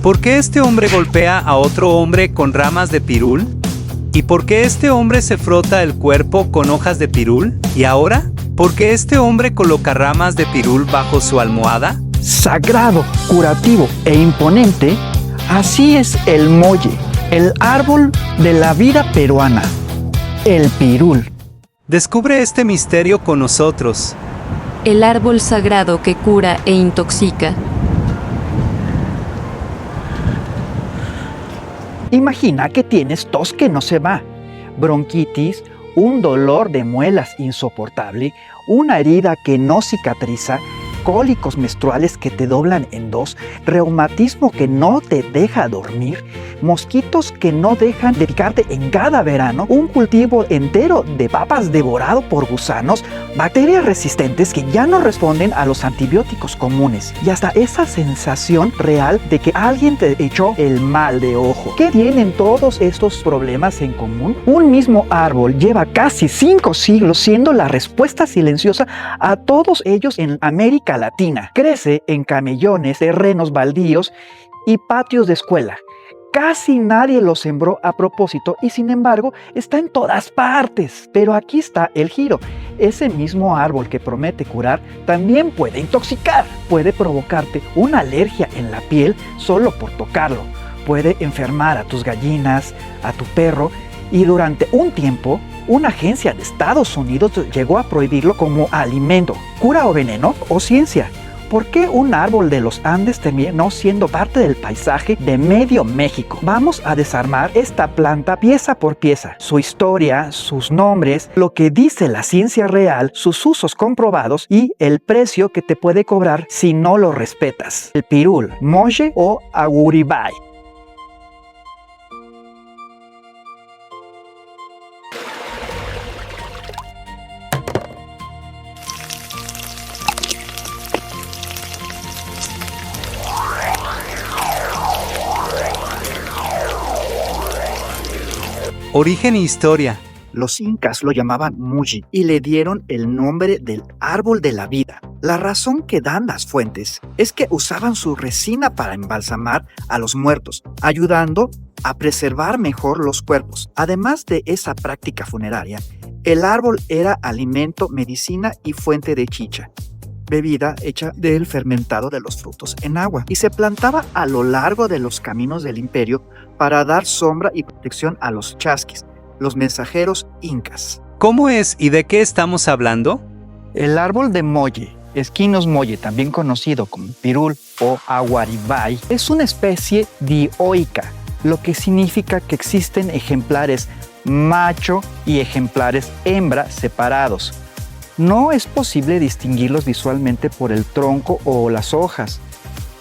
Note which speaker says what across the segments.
Speaker 1: ¿Por qué este hombre golpea a otro hombre con ramas de pirul? ¿Y por qué este hombre se frota el cuerpo con hojas de pirul? ¿Y ahora? ¿Por qué este hombre coloca ramas de pirul bajo su almohada?
Speaker 2: Sagrado, curativo e imponente, así es el molle, el árbol de la vida peruana, el pirul.
Speaker 1: Descubre este misterio con nosotros.
Speaker 3: El árbol sagrado que cura e intoxica.
Speaker 2: Imagina que tienes tos que no se va, bronquitis, un dolor de muelas insoportable, una herida que no cicatriza, cólicos menstruales que te doblan en dos, reumatismo que no te deja dormir, mosquitos que no dejan de picarte en cada verano, un cultivo entero de papas devorado por gusanos, bacterias resistentes que ya no responden a los antibióticos comunes y hasta esa sensación real de que alguien te echó el mal de ojo. ¿Qué tienen todos estos problemas en común? Un mismo árbol lleva casi 5 siglos siendo la respuesta silenciosa a todos ellos en América Latina. Crece en camellones, terrenos baldíos y patios de escuela. Casi nadie lo sembró a propósito y sin embargo está en todas partes. Pero aquí está el giro. Ese mismo árbol que promete curar también puede intoxicar. Puede provocarte una alergia en la piel solo por tocarlo. Puede enfermar a tus gallinas, a tu perro y durante un tiempo una agencia de Estados Unidos llegó a prohibirlo como alimento. ¿Cura o veneno o ciencia? ¿Por qué un árbol de los Andes terminó siendo parte del paisaje de medio México? Vamos a desarmar esta planta pieza por pieza. Su historia, sus nombres, lo que dice la ciencia real, sus usos comprobados y el precio que te puede cobrar si no lo respetas. El pirul, molle o aguribay.
Speaker 1: Origen e historia.
Speaker 2: Los incas lo llamaban muji y le dieron el nombre del árbol de la vida. La razón que dan las fuentes es que usaban su resina para embalsamar a los muertos, ayudando a preservar mejor los cuerpos. Además de esa práctica funeraria, el árbol era alimento, medicina y fuente de chicha, bebida hecha del fermentado de los frutos en agua, y se plantaba a lo largo de los caminos del imperio para dar sombra y protección a los chasquis, los mensajeros incas.
Speaker 1: ¿Cómo es y de qué estamos hablando?
Speaker 2: El árbol de molle, Esquinos molle, también conocido como pirul o aguaribay, es una especie dioica, lo que significa que existen ejemplares macho y ejemplares hembra separados. No es posible distinguirlos visualmente por el tronco o las hojas,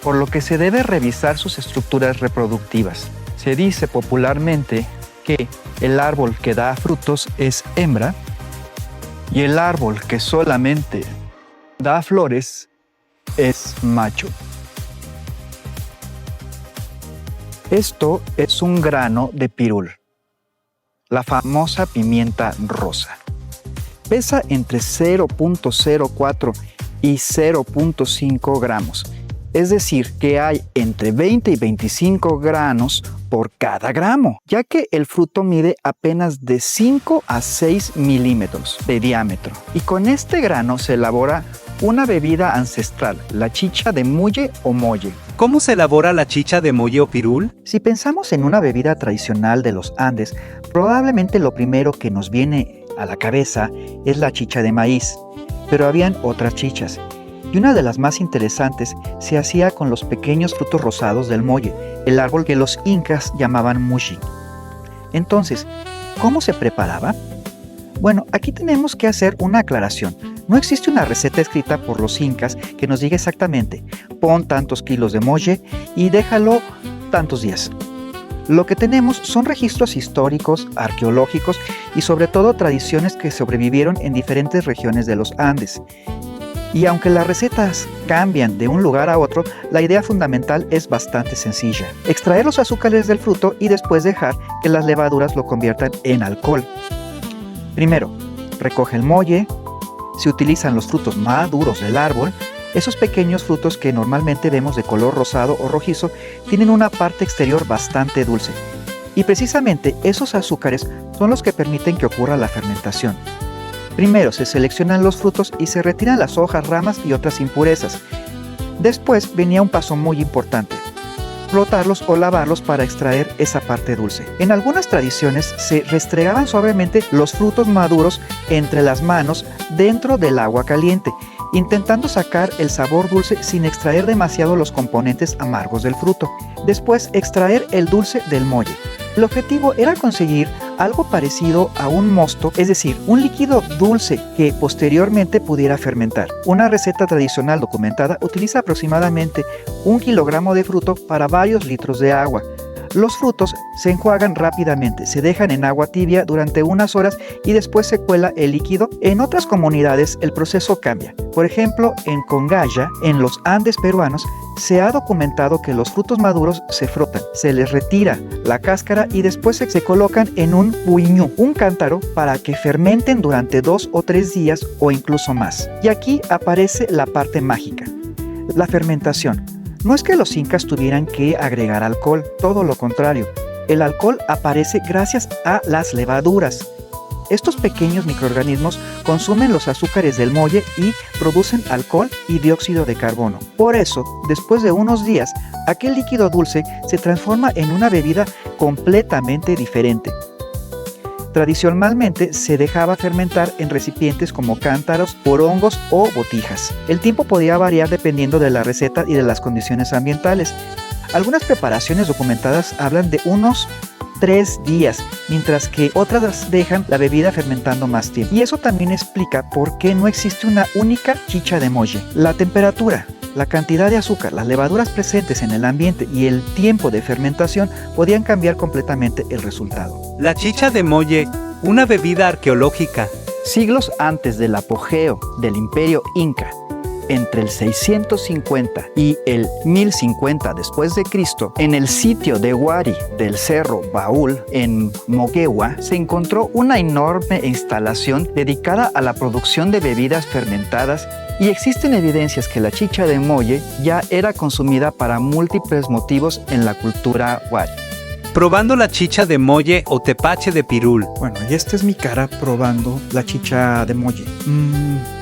Speaker 2: por lo que se debe revisar sus estructuras reproductivas. Se dice popularmente que el árbol que da frutos es hembra y el árbol que solamente da flores es macho. Esto es un grano de pirul, la famosa pimienta rosa. Pesa entre 0.04 y 0.5 gramos. Es decir, que hay entre 20 y 25 granos por cada gramo, ya que el fruto mide apenas de 5 a 6 milímetros de diámetro. Y con este grano se elabora una bebida ancestral, la chicha de mulle o molle.
Speaker 1: ¿Cómo se elabora la chicha de molle o pirul?
Speaker 2: Si pensamos en una bebida tradicional de los Andes, probablemente lo primero que nos viene a la cabeza es la chicha de maíz, pero habían otras chichas. Y una de las más interesantes se hacía con los pequeños frutos rosados del molle, el árbol que los incas llamaban mushi. Entonces, ¿cómo se preparaba? Bueno, aquí tenemos que hacer una aclaración. No existe una receta escrita por los incas que nos diga exactamente, pon tantos kilos de molle y déjalo tantos días. Lo que tenemos son registros históricos, arqueológicos y sobre todo tradiciones que sobrevivieron en diferentes regiones de los Andes. Y aunque las recetas cambian de un lugar a otro, la idea fundamental es bastante sencilla. Extraer los azúcares del fruto y después dejar que las levaduras lo conviertan en alcohol. Primero, recoge el molle, se utilizan los frutos maduros del árbol, Esos pequeños frutos que normalmente vemos de color rosado o rojizo tienen una parte exterior bastante dulce. Y precisamente esos azúcares son los que permiten que ocurra la fermentación. Primero se seleccionan los frutos y se retiran las hojas, ramas y otras impurezas. Después venía un paso muy importante: frotarlos o lavarlos para extraer esa parte dulce. En algunas tradiciones se restregaban suavemente los frutos maduros entre las manos dentro del agua caliente, intentando sacar el sabor dulce sin extraer demasiado los componentes amargos del fruto. Después, extraer el dulce del molle. El objetivo era conseguir algo parecido a un mosto, es decir, un líquido dulce que posteriormente pudiera fermentar. Una receta tradicional documentada utiliza aproximadamente 1 kilogramo de fruto para varios litros de agua. Los frutos se enjuagan rápidamente, se dejan en agua tibia durante unas horas y después se cuela el líquido. En otras comunidades el proceso cambia. Por ejemplo, en Congaya, en los Andes peruanos, se ha documentado que los frutos maduros se frotan, se les retira la cáscara y después se colocan en un buiñú, un cántaro, para que fermenten durante 2 o 3 días o incluso más. Y aquí aparece la parte mágica: la fermentación. No es que los incas tuvieran que agregar alcohol, todo lo contrario. El alcohol aparece gracias a las levaduras. Estos pequeños microorganismos consumen los azúcares del molle y producen alcohol y dióxido de carbono. Por eso, después de unos días, aquel líquido dulce se transforma en una bebida completamente diferente. Tradicionalmente se dejaba fermentar en recipientes como cántaros, porongos o botijas. El tiempo podía variar dependiendo de la receta y de las condiciones ambientales. Algunas preparaciones documentadas hablan de unos 3 días, mientras que otras dejan la bebida fermentando más tiempo. Y eso también explica por qué no existe una única chicha de molle. La temperatura, la cantidad de azúcar, las levaduras presentes en el ambiente y el tiempo de fermentación podían cambiar completamente el resultado.
Speaker 1: La chicha de molle, una bebida arqueológica.
Speaker 2: Siglos antes del apogeo del Imperio Inca, entre el 650 y el 1050 después de Cristo, en el sitio de Huari del Cerro Baúl en Moquegua, se encontró una enorme instalación dedicada a la producción de bebidas fermentadas, y existen evidencias que la chicha de molle ya era consumida para múltiples motivos en la cultura Huari.
Speaker 1: Probando la chicha de molle o tepache de pirul.
Speaker 4: Bueno, y esta es mi cara probando la chicha de molle.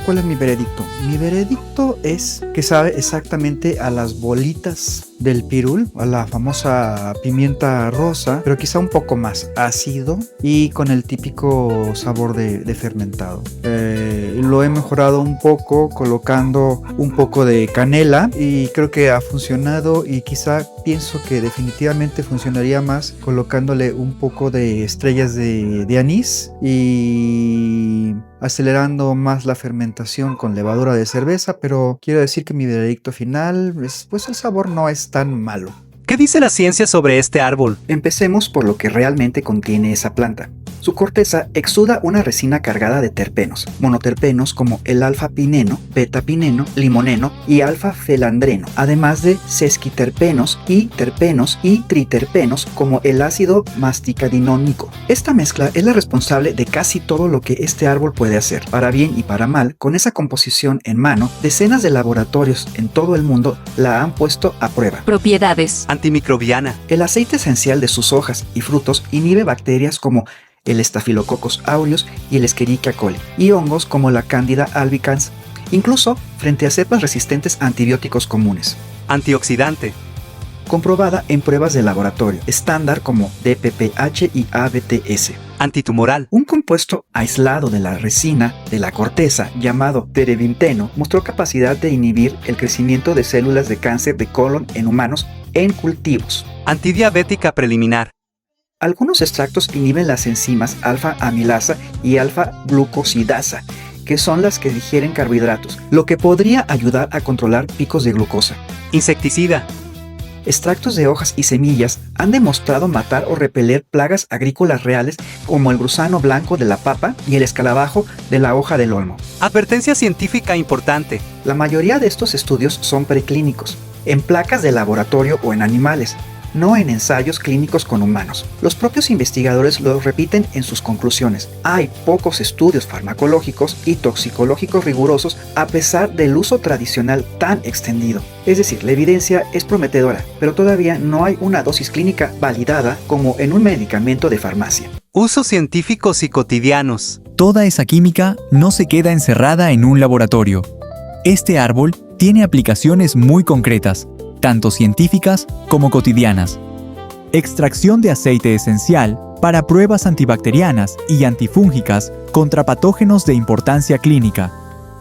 Speaker 4: ¿Cuál es mi veredicto? Mi veredicto es que sabe exactamente a las bolitas del pirul, a la famosa pimienta rosa, pero quizá un poco más ácido y con el típico sabor de fermentado. Lo he mejorado un poco colocando un poco de canela y creo que ha funcionado, y quizá pienso que definitivamente funcionaría más colocándole un poco de estrellas de anís y acelerando más la fermentación con levadura de cerveza, pero quiero decir que mi veredicto final es, pues el sabor no es tan malo.
Speaker 1: ¿Qué dice la ciencia sobre este árbol?
Speaker 2: Empecemos por lo que realmente contiene esa planta. Su corteza exuda una resina cargada de terpenos, monoterpenos como el alfa-pineno, beta-pineno, limoneno y alfa-felandreno, además de sesquiterpenos y terpenos y triterpenos como el ácido masticadinónico. Esta mezcla es la responsable de casi todo lo que este árbol puede hacer. Para bien y para mal, con esa composición en mano, decenas de laboratorios en todo el mundo la han puesto a prueba.
Speaker 3: Propiedades.
Speaker 1: Antimicrobiana.
Speaker 2: El aceite esencial de sus hojas y frutos inhibe bacterias como el Staphylococcus aureus y el Escherichia coli, y hongos como la Candida albicans, incluso frente a cepas resistentes a antibióticos comunes.
Speaker 1: Antioxidante.
Speaker 2: Comprobada en pruebas de laboratorio, estándar como DPPH y ABTS.
Speaker 1: Antitumoral.
Speaker 2: Un compuesto aislado de la resina de la corteza llamado terebinteno mostró capacidad de inhibir el crecimiento de células de cáncer de colon en humanos en cultivos.
Speaker 1: Antidiabética preliminar.
Speaker 2: Algunos extractos inhiben las enzimas alfa-amilasa y alfa-glucosidasa, que son las que digieren carbohidratos, lo que podría ayudar a controlar picos de glucosa.
Speaker 1: Insecticida.
Speaker 2: Extractos de hojas y semillas han demostrado matar o repeler plagas agrícolas reales como el gusano blanco de la papa y el escarabajo de la hoja del olmo.
Speaker 1: Advertencia científica importante.
Speaker 2: La mayoría de estos estudios son preclínicos, en placas de laboratorio o en animales. no en ensayos clínicos con humanos. Los propios investigadores lo repiten en sus conclusiones. Hay pocos estudios farmacológicos y toxicológicos rigurosos a pesar del uso tradicional tan extendido. Es decir, la evidencia es prometedora, pero todavía no hay una dosis clínica validada como en un medicamento de farmacia.
Speaker 1: Usos científicos y cotidianos.
Speaker 5: Toda esa química no se queda encerrada en un laboratorio. Este árbol tiene aplicaciones muy concretas, tanto científicas como cotidianas. Extracción de aceite esencial para pruebas antibacterianas y antifúngicas contra patógenos de importancia clínica.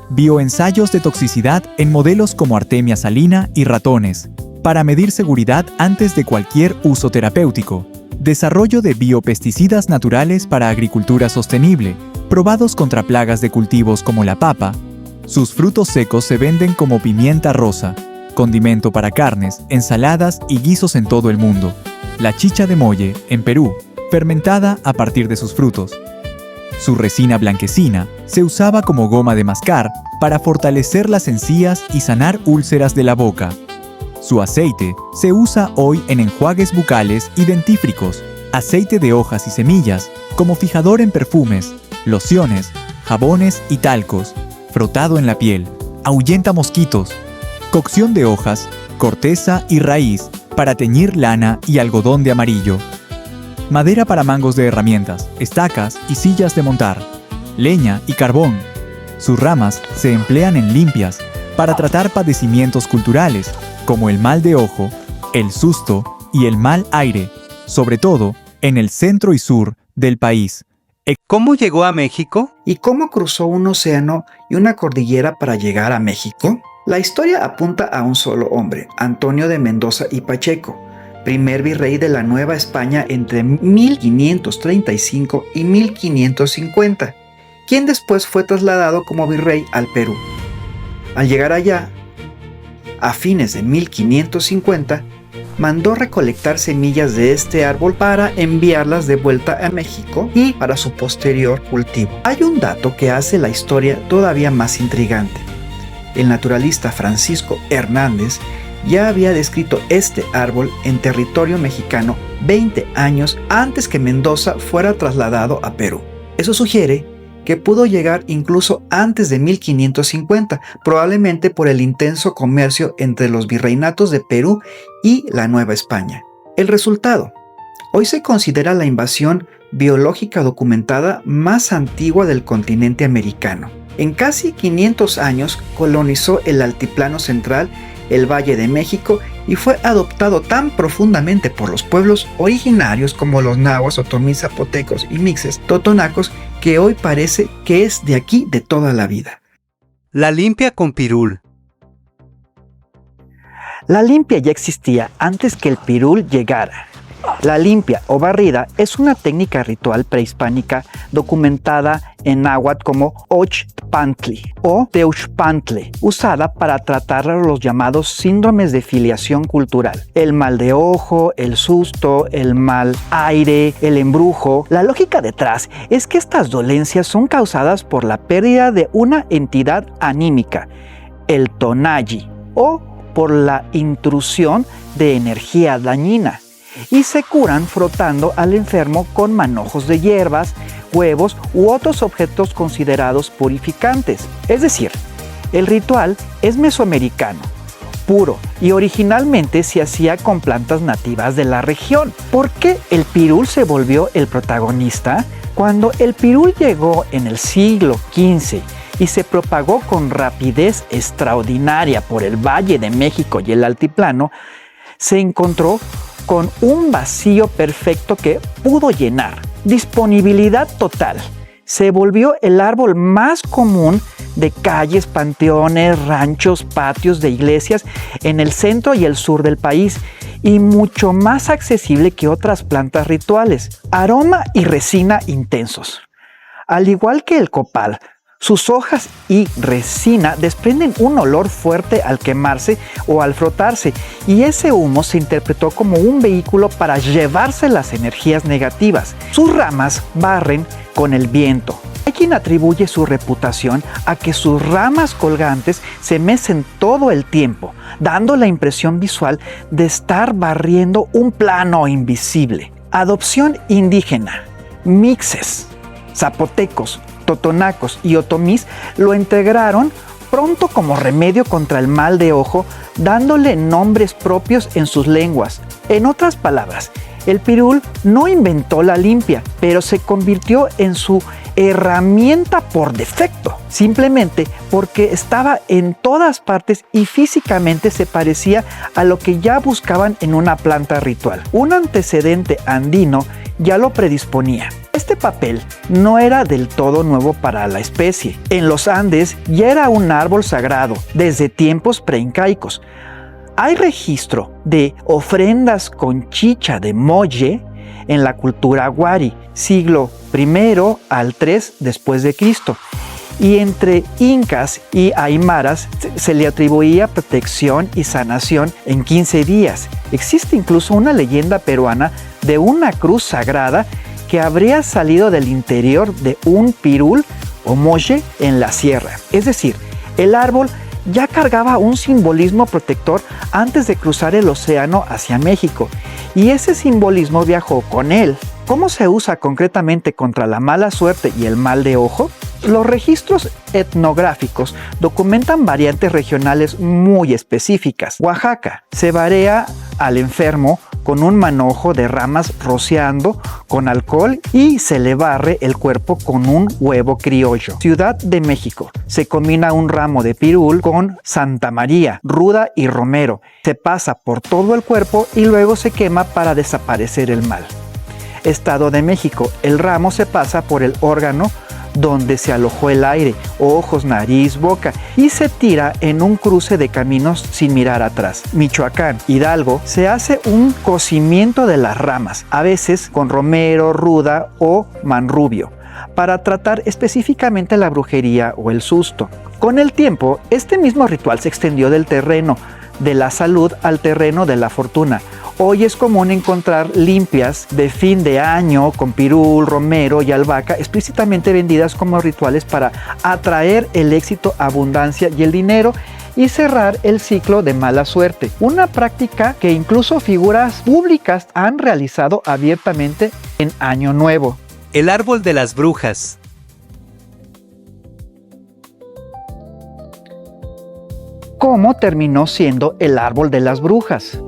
Speaker 5: Bioensayos de toxicidad en modelos como Artemia salina y ratones, para medir seguridad antes de cualquier uso terapéutico. Desarrollo de biopesticidas naturales para agricultura sostenible, probados contra plagas de cultivos como la papa. Sus frutos secos se venden como pimienta rosa, condimento para carnes, ensaladas y guisos en todo el mundo. La chicha de molle, en Perú, fermentada a partir de sus frutos. Su resina blanquecina se usaba como goma de mascar para fortalecer las encías y sanar úlceras de la boca. Su aceite se usa hoy en enjuagues bucales y dentífricos, aceite de hojas y semillas, como fijador en perfumes, lociones, jabones y talcos, frotado en la piel, ahuyenta mosquitos. Cocción de hojas, corteza y raíz para teñir lana y algodón de amarillo. Madera para mangos de herramientas, estacas y sillas de montar. Leña y carbón. Sus ramas se emplean en limpias para tratar padecimientos culturales como el mal de ojo, el susto y el mal aire, sobre todo en el centro y sur del país.
Speaker 1: ¿Cómo llegó a México?
Speaker 2: ¿Y cómo cruzó un océano y una cordillera para llegar a México? La historia apunta a un solo hombre, Antonio de Mendoza y Pacheco, primer virrey de la Nueva España entre 1535 y 1550, quien después fue trasladado como virrey al Perú. Al llegar allá, a fines de 1550, mandó recolectar semillas de este árbol para enviarlas de vuelta a México y para su posterior cultivo. Hay un dato que hace la historia todavía más intrigante. El naturalista Francisco Hernández ya había descrito este árbol en territorio mexicano 20 años antes que Mendoza fuera trasladado a Perú. Eso sugiere que pudo llegar incluso antes de 1550, probablemente por el intenso comercio entre los virreinatos de Perú y la Nueva España. El resultado: hoy se considera la invasión biológica documentada más antigua del continente americano. En casi 500 años colonizó el altiplano central, el Valle de México, y fue adoptado tan profundamente por los pueblos originarios como los nahuas, otomís, zapotecos y mixes, totonacos, que hoy parece que es de aquí de toda la vida.
Speaker 1: La limpia con pirul.
Speaker 2: La limpia ya existía antes que el pirul llegara. La limpia o barrida es una técnica ritual prehispánica documentada en náhuatl como Ochpantli o Teuchpantle, usada para tratar los llamados síndromes de filiación cultural. El mal de ojo, el susto, el mal aire, el embrujo. La lógica detrás es que estas dolencias son causadas por la pérdida de una entidad anímica, el tonayi, o por la intrusión de energía dañina, y se curan frotando al enfermo con manojos de hierbas, huevos u otros objetos considerados purificantes. Es decir, el ritual es mesoamericano, puro, y originalmente se hacía con plantas nativas de la región. ¿Por qué el pirul se volvió el protagonista? Cuando el pirul llegó en el siglo XV y se propagó con rapidez extraordinaria por el Valle de México y el Altiplano, se encontró con un vacío perfecto que pudo llenar. Disponibilidad total. Se volvió el árbol más común de calles, panteones, ranchos, patios de iglesias en el centro y el sur del país, y mucho más accesible que otras plantas rituales. Aroma y resina intensos. Al igual que el copal, sus hojas y resina desprenden un olor fuerte al quemarse o al frotarse, y ese humo se interpretó como un vehículo para llevarse las energías negativas. Sus ramas barren con el viento. Hay quien atribuye su reputación a que sus ramas colgantes se mecen todo el tiempo, dando la impresión visual de estar barriendo un plano invisible. Adopción indígena, mixes, zapotecos, totonacos y otomís lo integraron pronto como remedio contra el mal de ojo, dándole nombres propios en sus lenguas. En otras palabras, el pirul no inventó la limpia, pero se convirtió en su herramienta por defecto, simplemente porque estaba en todas partes y físicamente se parecía a lo que ya buscaban en una planta ritual. Un antecedente andino ya lo predisponía. Este papel no era del todo nuevo para la especie. En los Andes ya era un árbol sagrado desde tiempos preincaicos. Hay registro de ofrendas con chicha de molle en la cultura wari, siglo I al III después de Cristo. Y entre incas y aymaras se le atribuía protección y sanación en 15 días. Existe incluso una leyenda peruana de una cruz sagrada que habría salido del interior de un pirul o molle en la sierra. Es decir, el árbol ya cargaba un simbolismo protector antes de cruzar el océano hacia México, y ese simbolismo viajó con él. ¿Cómo se usa concretamente contra la mala suerte y el mal de ojo? Los registros etnográficos documentan variantes regionales muy específicas. Oaxaca se barea al enfermo con un manojo de ramas rociando con alcohol y se le barre el cuerpo con un huevo criollo. Ciudad de México se combina un ramo de pirul con Santa María, ruda y romero. Se pasa por todo el cuerpo y luego se quema para desaparecer el mal. Estado de México, el ramo se pasa por el órgano donde se alojó el aire, ojos, nariz, boca, y se tira en un cruce de caminos sin mirar atrás. Michoacán, Hidalgo, se hace un cocimiento de las ramas, a veces con romero, ruda o manrubio, para tratar específicamente la brujería o el susto. Con el tiempo, este mismo ritual se extendió del terreno de la salud al terreno de la fortuna. Hoy es común encontrar limpias de fin de año con pirul, romero y albahaca explícitamente vendidas como rituales para atraer el éxito, abundancia y el dinero y cerrar el ciclo de mala suerte. Una práctica que incluso figuras públicas han realizado abiertamente en Año Nuevo.
Speaker 1: El árbol de las brujas.
Speaker 2: ¿Cómo terminó siendo el árbol de las brujas?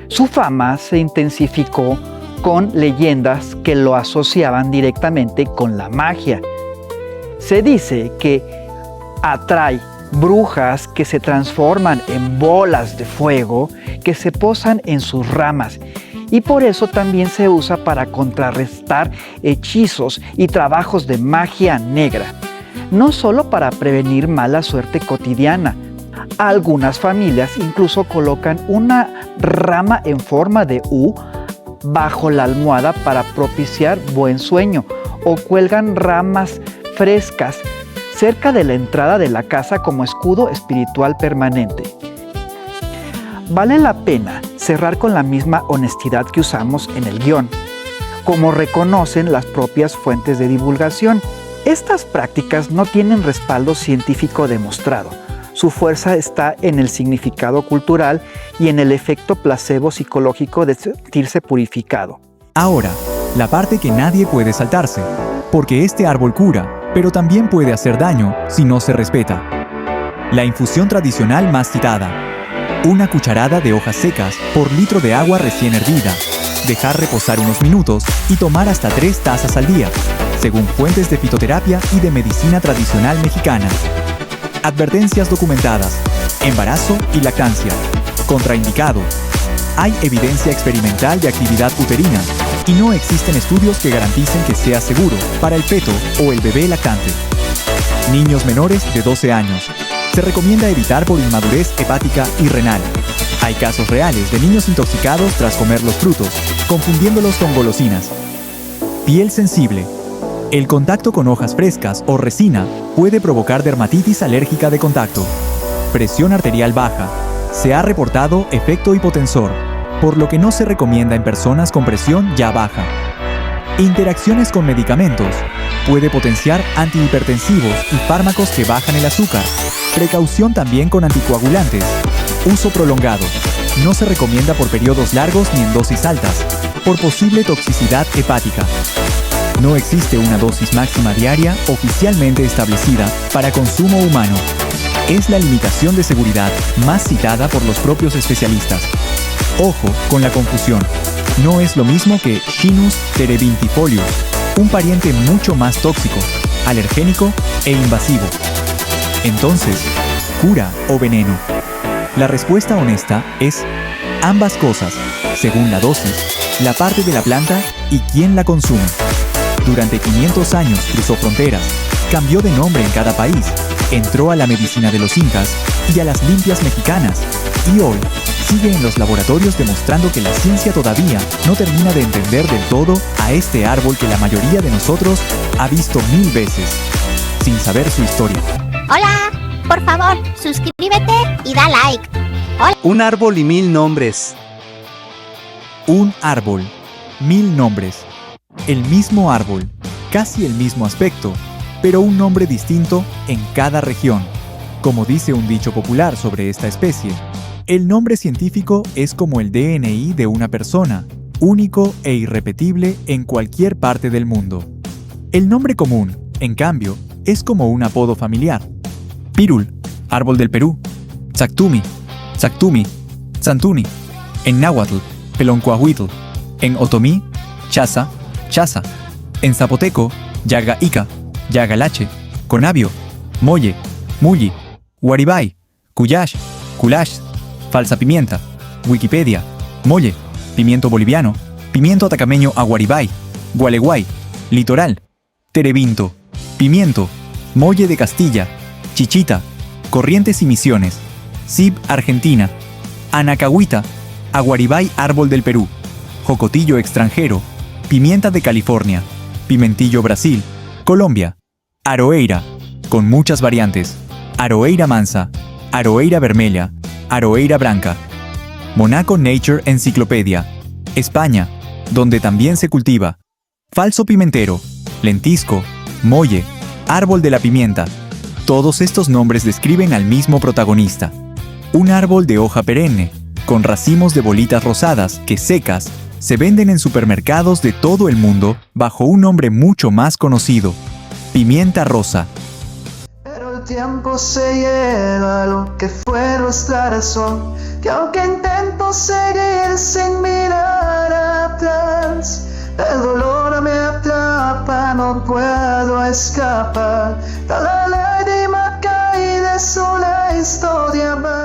Speaker 2: Su fama se intensificó con leyendas que lo asociaban directamente con la magia. Se dice que atrae brujas que se transforman en bolas de fuego que se posan en sus ramas, y por eso también se usa para contrarrestar hechizos y trabajos de magia negra, no solo para prevenir mala suerte cotidiana. Algunas familias incluso colocan una rama en forma de U bajo la almohada para propiciar buen sueño, o cuelgan ramas frescas cerca de la entrada de la casa como escudo espiritual permanente. Vale la pena cerrar con la misma honestidad que usamos en el guión, como reconocen las propias fuentes de divulgación. Estas prácticas no tienen respaldo científico demostrado. Su fuerza está en el significado cultural y en el efecto placebo psicológico de sentirse purificado.
Speaker 5: Ahora, la parte que nadie puede saltarse, porque este árbol cura, pero también puede hacer daño si no se respeta. La infusión tradicional más citada: una cucharada de hojas secas por litro de agua recién hervida, dejar reposar unos minutos y tomar hasta 3 tazas al día, según fuentes de fitoterapia y de medicina tradicional mexicana. Advertencias documentadas: embarazo y lactancia. Contraindicado. Hay evidencia experimental de actividad uterina y no existen estudios que garanticen que sea seguro para el feto o el bebé lactante. Niños menores de 12 años. Se recomienda evitar por inmadurez hepática y renal. Hay casos reales de niños intoxicados tras comer los frutos, confundiéndolos con golosinas. Piel sensible. El contacto con hojas frescas o resina puede provocar dermatitis alérgica de contacto. Presión arterial baja. Se ha reportado efecto hipotensor, por lo que no se recomienda en personas con presión ya baja. Interacciones con medicamentos Puede potenciar antihipertensivos y fármacos que bajan el azúcar. Precaución también con anticoagulantes. Uso prolongado. No se recomienda por periodos largos ni en dosis altas, por posible toxicidad hepática. No existe una dosis máxima diaria oficialmente establecida para consumo humano. Es la limitación de seguridad más citada por los propios especialistas. Ojo con la confusión. No es lo mismo que Chinus terebintifolius, un pariente mucho más tóxico, alergénico e invasivo. Entonces, ¿cura o veneno? La respuesta honesta es ambas cosas, según la dosis, la parte de la planta y quién la consume. Durante 500 años cruzó fronteras, cambió de nombre en cada país, entró a la medicina de los incas y a las limpias mexicanas, y hoy sigue en los laboratorios demostrando que la ciencia todavía no termina de entender del todo a este árbol que la mayoría de nosotros ha visto 1000 veces, sin saber su historia.
Speaker 6: Hola, por favor, suscríbete y da like.
Speaker 1: Un árbol y 1000 nombres.
Speaker 5: Un árbol, 1000 nombres. El mismo árbol, casi el mismo aspecto, pero un nombre distinto en cada región. Como dice un dicho popular sobre esta especie, el nombre científico es como el DNI de una persona, único e irrepetible en cualquier parte del mundo. El nombre común, en cambio, es como un apodo familiar. Pirul, árbol del Perú. Tzactumi, Tzactumi, Tzantuni. En náhuatl, Peloncuahuitl. En otomí, Chaza, Chaza. En zapoteco, Yagaica, Yagalache. Conabio, Molle, Mulli. Guaribay, Cuyash, Kulash. Falsa pimienta. Wikipedia. Molle. Pimiento boliviano. Pimiento atacameño aguaribay. Gualeguay. Litoral. Terebinto. Pimiento. Molle de Castilla. Chichita. Corrientes y Misiones. Cib, Argentina. Anacahuita. Aguaribay, árbol del Perú. Jocotillo extranjero. Pimienta de California. Pimentillo, Brasil. Colombia. Aroeira. Con muchas variantes. Aroeira mansa. Aroeira vermelha. Aroeira branca. Monaco Nature Enciclopedia. España, donde también se cultiva. Falso pimentero, lentisco, molle, árbol de la pimienta. Todos estos nombres describen al mismo protagonista. Un árbol de hoja perenne, con racimos de bolitas rosadas que secas se venden en supermercados de todo el mundo bajo un nombre mucho más conocido: pimienta rosa.
Speaker 7: Pero el tiempo se lleva lo que fue nuestra razón, que aunque intento seguir sin mirar atrás, el dolor me atrapa, no puedo escapar. La lágrima cae de sola historia más.